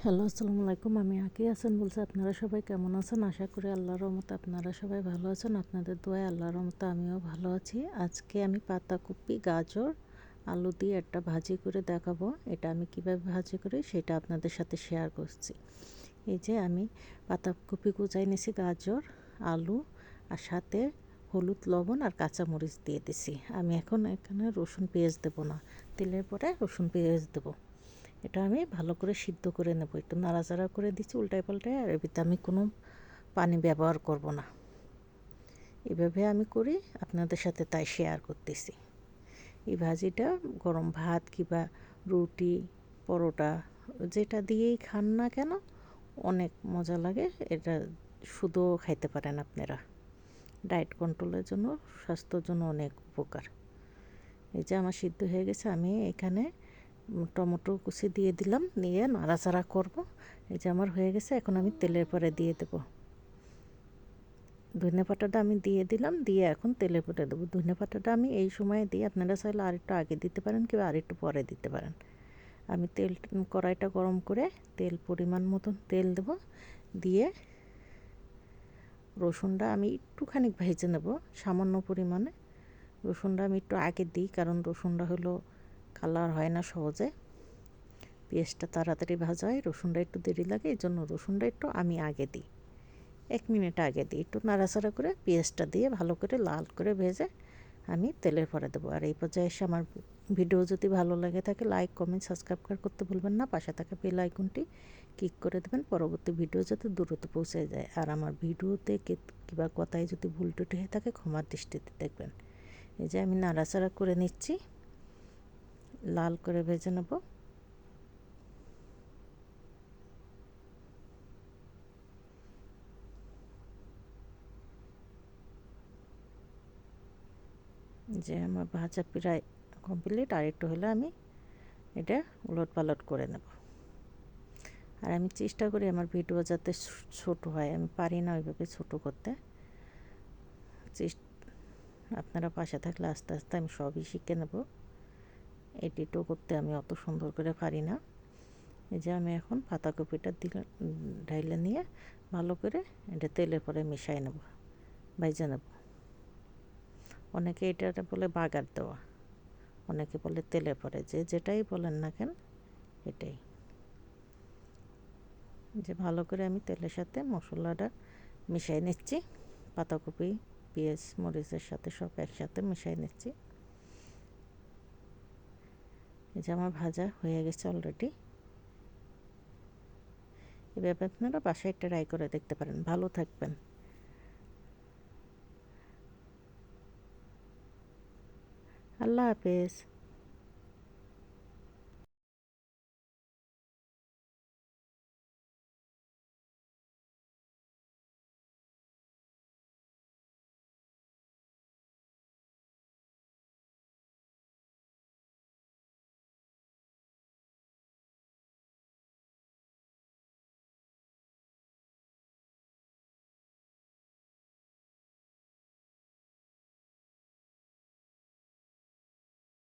Hello, আসসালামু আলাইকুম। আমি আঁকি হাসান বলছি। আপনারা সবাই কেমন আছেন? আশা করি আল্লাহর রহমতে আপনারা সবাই ভালো আছেন। আপনাদের দোয়ায় আল্লাহর রহমতে আমিও ভালো আছি। আজকে আমি পাতাকপি, গাজর, আলু দিয়ে একটা ভাজি করে দেখাবো। এটা আমি কিভাবে ভাজি করি সেটা আপনাদের সাথে শেয়ার করছি। এই যে আমি পাতাকপি কুচাই নিয়েছি, গাজর, আলু আর সাথে হলুদ, লবণ আর কাঁচামরিচ দিয়ে দিছি। আমি এখন এখানে রসুন পেঁয়াজ দেবো না, তেলের পরে রসুন পেঁয়াজ দেবো। এটা আমি ভালো করে সিদ্ধ করে নেব। একটু নাড়াচাড়া করে দিচ্ছি উল্টায় পাল্টায়, আর এর ভিতরে আমি কোনো পানি ব্যবহার করব না। এভাবে আমি করি, আপনাদের সাথে তাই শেয়ার করতেছি। এই ভাজিটা গরম ভাত কিংবা রুটি, পরোটা যেটা দিয়েই খান না কেন অনেক মজা লাগে। এটা শুধুও খাইতে পারেন আপনারা। ডায়েট কন্ট্রোলের জন্য, স্বাস্থ্যের জন্য অনেক উপকার। এই যে আমার সিদ্ধ হয়ে গেছে, আমি এখানে টমেটো কুচি দিয়ে দিলাম, দিয়ে নাড়াচাড়া করব। এই যে আমার হয়ে গেছে, এখন আমি তেলের পরে দিয়ে দেব। ধনে পাতাটা আমি দিয়ে দিলাম, দিয়ে এখন তেলের পরে দেবো। ধনে পাতাটা আমি এই সময় দিই, আপনারা চাইলে আরেকটু আগে দিতে পারেন কিংবা আরেকটু পরে দিতে পারেন। আমি কড়াইটা গরম করে তেল পরিমাণ মতন তেল দেব, দিয়ে রসুনটা আমি একটুখানি ভেজে নেব সামান্য পরিমাণে। রসুনটা আমি একটু আগে দিই, কারণ রসুনটা হলো কালার হয় না সহজে। পেঁয়াজটা তাড়াতাড়ি ভাজা হয়, রসুনটা একটু দেরি লাগে, এই জন্য রসুনটা একটু আমি আগে দিই, 1 মিনিট আগে দিই। একটু নাড়াচাড়া করে পেঁয়াজটা দিয়ে ভালো করে লাল করে ভেজে আমি তেলের পরে দেবো। আর এই পর্যায়ে এসে আমার ভিডিও যদি ভালো লাগে থাকে, লাইক, কমেন্ট, সাবস্ক্রাইব করতে ভুলবেন না। পাশে থাকা বেল আইকনটি ক্লিক করে দেবেন, পরবর্তী ভিডিও যাতে দ্রুত পৌঁছে যায়। আর আমার ভিডিওতে কিংবা কথায় যদি ভুল টুটি হয়ে থাকে ক্ষমার দৃষ্টিতে দেখবেন। এই যে আমি নাড়াচাড়া করে নিচ্ছি, লাল করে ভেজে নেব। যে আমার ভাজা প্রায় কমপ্লিট, আর একটু হলে আমি এটা উলট পালট করে নেব। আর আমি চেষ্টা করি আমার ভিডিও যাতে ছোট হয়, আমি পারি না ওইভাবে ছোট করতে। আপনারা পাশে থাকলে আস্তে আস্তে আমি সবই শিখে নেব। এডিটও করতে আমি অত সুন্দর করে পারি না। এই যে আমি এখন পাতাকপিটা ঢাইলে নিয়ে ভালো করে এটা তেলের পরে মিশাই নেব, ভাইজে নেব। অনেকে এটা বলে বাগার দেওয়া, অনেকে বলে তেলে পরে, যে যেটাই বলেন না কেন এটাই। যে ভালো করে আমি তেলের সাথে মশলাটা মিশিয়ে নিচ্ছি, পাতাকপি, পেঁয়াজ, মরিচের সাথে সব একসাথে মিশিয়ে নিচ্ছি। এই যে আমার ভাজা হয়ে গেছে অলরেডি। এভাবে আপনারা বাসায় ট্রাই করে দেখতে পারেন। ভালো থাকবেন। আল্লাহ হাফেজ।